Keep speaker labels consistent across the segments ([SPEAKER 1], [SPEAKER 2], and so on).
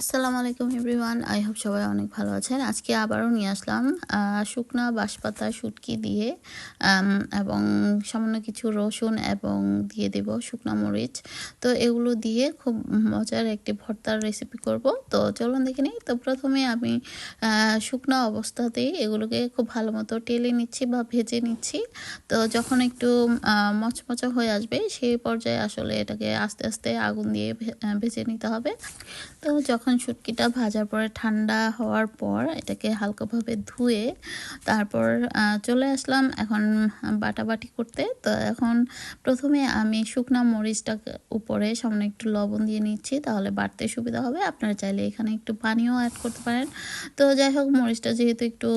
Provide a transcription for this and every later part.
[SPEAKER 1] আসসালামু আলাইকুম everyone, I hope সবাই অনেক ভালো আছেন। আজকে আবারও নিয়ে আসলাম শুকনা বাঁশপাতা শুটকি দিয়ে এবং সামান্য কিছু রসুন এবং দিয়ে দেব শুকনা মরিচ। তো এগুলো দিয়ে খুব মজার একটি ভর্তার রেসিপি করব। তো চলুন দেখে নিই। তো প্রথমে আমি শুকনা অবস্থাতেই এগুলোকে খুব ভালো মতো টেলে নিচ্ছি বা ভেজে নিচ্ছি। তো যখন একটু মচমচা হয়ে আসবে সেই পর্যায়ে আসলে এটাকে আস্তে আস্তে আগুন দিয়ে ভেজে নিতে হবে। তো যখন শুটকিটা ভাজার পরে ঠান্ডা হওয়ার পর এটাকে হালকাভাবে ধুয়ে তারপর চলে আসলাম এখন বাটাবাটি করতে। তো এখন প্রথমে আমি শুকনা মরিচটা উপরে সামান্য একটু লবণ দিয়ে নিচ্ছি, তাহলে বাটতে সুবিধা হবে। আপনারা চাইলে এখানে একটু পানিও অ্যাড করতে পারেন। তো যাই হোক, মরিচটা যেহেতু একটু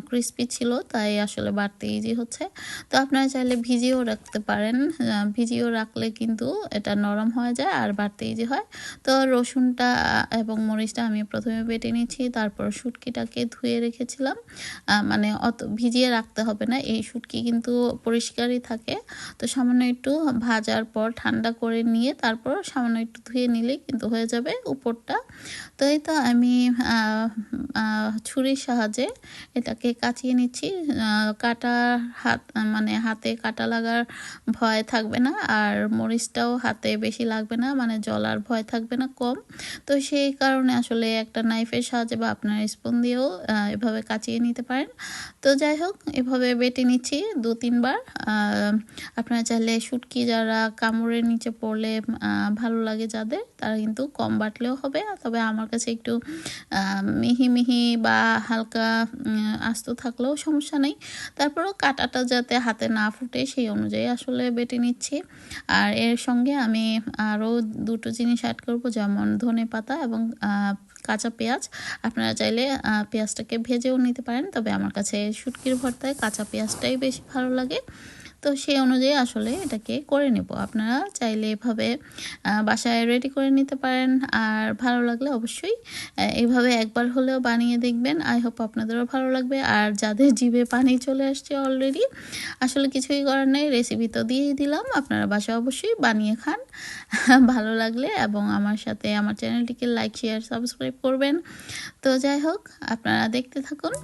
[SPEAKER 1] ক্রিস্পি ছিল তাই আসলে বাটতে ইজি হচ্ছে। তো আপনারা চাইলে ভিজিয়েও রাখতে পারেন, ভিজিয়েও রাখলে কিন্তু এটা নরম হয়ে যায় আর বাটতে ইজি হয়। তো রসুনটা এবং মরিচটা আমি প্রথমে বেটে নিচ্ছি, তারপর শুটকিটাকে ধুয়ে রেখেছিলাম। মানে অত ভিজিয়ে রাখতে হবে না, এই শুটকি কিন্তু পরিষ্কারই থাকে। তো সামান্য একটু ভাজার পর ঠান্ডা করে নিয়ে তারপর সামান্য একটু ধুয়ে নিলেই কিন্তু হয়ে যাবে উপরটা। তো এই তো আমি ছুরির সাহায্যে এটাকে কাচিয়ে নিচ্ছি। কাটা হাত মানে হাতে কাটা লাগার ভয় থাকবে না, আর মরিচটাও হাতে বেশি লাগবে না, মানে জলার ভয় থাকবে না, কম। তো সেই কারণে আসলে একটা নাইফের সাহায্যে বা আপনার স্পুন দিয়েও এভাবে কাচিয়ে নিতে পারেন। তো যাই হোক, এভাবে বেটে নিচ্ছি 2-3 বার। আপনারা চাইলে শুটকি যারা কামড়ের নিচে পড়লে ভালো লাগে যাদের, তারা কিন্তু কম বাটলেও হবে। তবে আমার কাছে একটু মিহি মিহি বা হালকা আস্ত থাকলেও সমস্যা নেই। তারপরেও কাটাটা যাতে হাতে না ফুটে সেই অনুযায়ী আসলে বেটে নিচ্ছি। আর এর সঙ্গে আমি আরও দুটো জিনিস অ্যাড করব, যেমন ধনেপাতা এবং কাঁচা পেঁয়াজ। আপনারা চাইলে পেঁয়াজটাকে ভেজেও নিতে পারেন, তবে আমার কাছে শুটকির ভর্তায় কাঁচা পেঁয়াজটাই বেশি ভালো লাগে। তো সেই অনুযায়ী আসলে এটাকে করে নেব। আপনারা চাইলে এভাবে বাসায় রেডি করে নিতে পারেন। আর ভালো লাগলে অবশ্যই এইভাবে একবার হলেও বানিয়ে দেখবেন। আই হোপ আপনাদেরও ভালো লাগবে। আর যাদের জিভে পানি চলে আসছে অলরেডি, আসলে কিছুই করার নেই, রেসিপি তো দিয়েই দিলাম, আপনারা বাসায় অবশ্যই বানিয়ে খান। ভালো লাগলে এবং আমার সাথে আমার চ্যানেলটিকে লাইক, শেয়ার, সাবস্ক্রাইব করবেন। তো যাই হোক, আপনারা দেখতে থাকুন।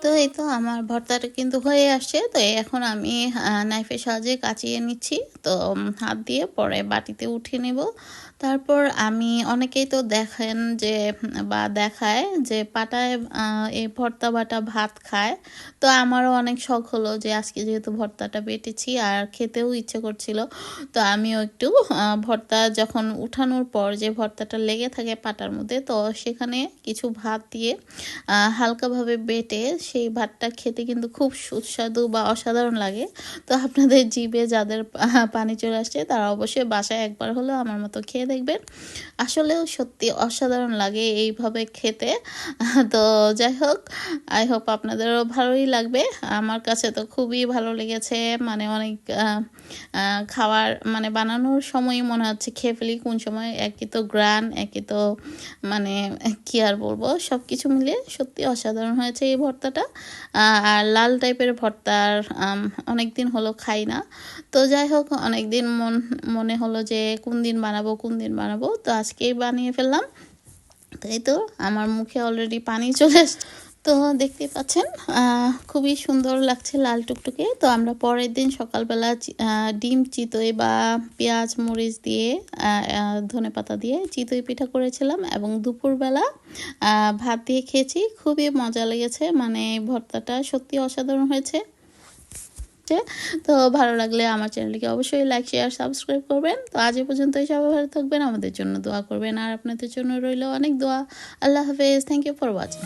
[SPEAKER 1] তো এই তো আমার ভর্তাটা কিন্তু হয়ে আসছে। তো এখন আমি নাইফের সাহায্যে কাচিয়ে নিচ্ছি। তো হাত দিয়ে পরে বাটিতে উঠিয়ে নেব। তারপর আমি অনেকেই তো দেখেন যে বা দেখায় যে পাটায় এই ভর্তা বাটা ভাত খায়। তো আমারও অনেক শখ হলো যে আজকে যেহেতু ভর্তাটা বেটেছি আর খেতেও ইচ্ছে করছিল, তো আমিও একটু ভর্তা যখন উঠানোর পর যে ভর্তাটা লেগে থাকে পাটার মধ্যে, তো সেখানে কিছু ভাত দিয়ে হালকাভাবে বেটে সেই ভাতটা খেতে কিন্তু খুব সুস্বাদু বা অসাধারণ লাগে। তো আপনাদের জিভে যাদের পানি চলে আসছে তারা অবশ্যই বাসায় একবার হলেও আমার মতো খেয়ে দেখবেন। আসলেও সত্যি অসাধারণ লাগে এইভাবে খেতে। তো যাই হোক, আই হোপ আপনাদেরও ভালোই লাগবে। আমার কাছে তো খুবই ভালো লেগেছে, মানে অনেক খাওয়ার মানে বানানোর সময় মনে হচ্ছে খেয়ে ফেলি কোন সময়। একই তো গ্রান, একই তো মানে কি আর বলবো, সব কিছু মিলে সত্যি অসাধারণ হয়েছে এই ভর্তাটা। আর লাল টাইপের ভর্তার অনেক দিন হলো খাই না। তো যাই হোক, অনেক দিন মনে হলো যে কোন দিন বানাবো, তো আজকেই বানিয়ে ফেললাম। তাই তো আমার মুখে অলরেডি পানি চলে আসছে। তো দেখতেই পাচ্ছেন খুবই সুন্দর লাগছে, লাল টুকটুকে। তো আমরা পরের দিন সকালবেলা ডিম চিতই বা পেঁয়াজ মরিচ দিয়ে ধনেপাতা দিয়ে চিতই পিঠা করেছিলাম, এবং দুপুরবেলা ভাত দিয়ে খেয়েছি। খুবই মজা লেগেছে, মানে ভর্তাটা সত্যি অসাধারণ হয়েছে। তো ভালো লাগলে আমার চ্যানেলটিকে অবশ্যই লাইক শেয়ার সাবস্ক্রাইব করবেন। তো আজ এ পর্যন্তই, সবাই ভালো থাকবেন, আমাদের জন্য দোয়া করবেন, আর আপনাদের জন্য রইল অনেক দোয়া। আল্লাহ হাফেজ, থ্যাংক ইউ ফর ওয়াচিং।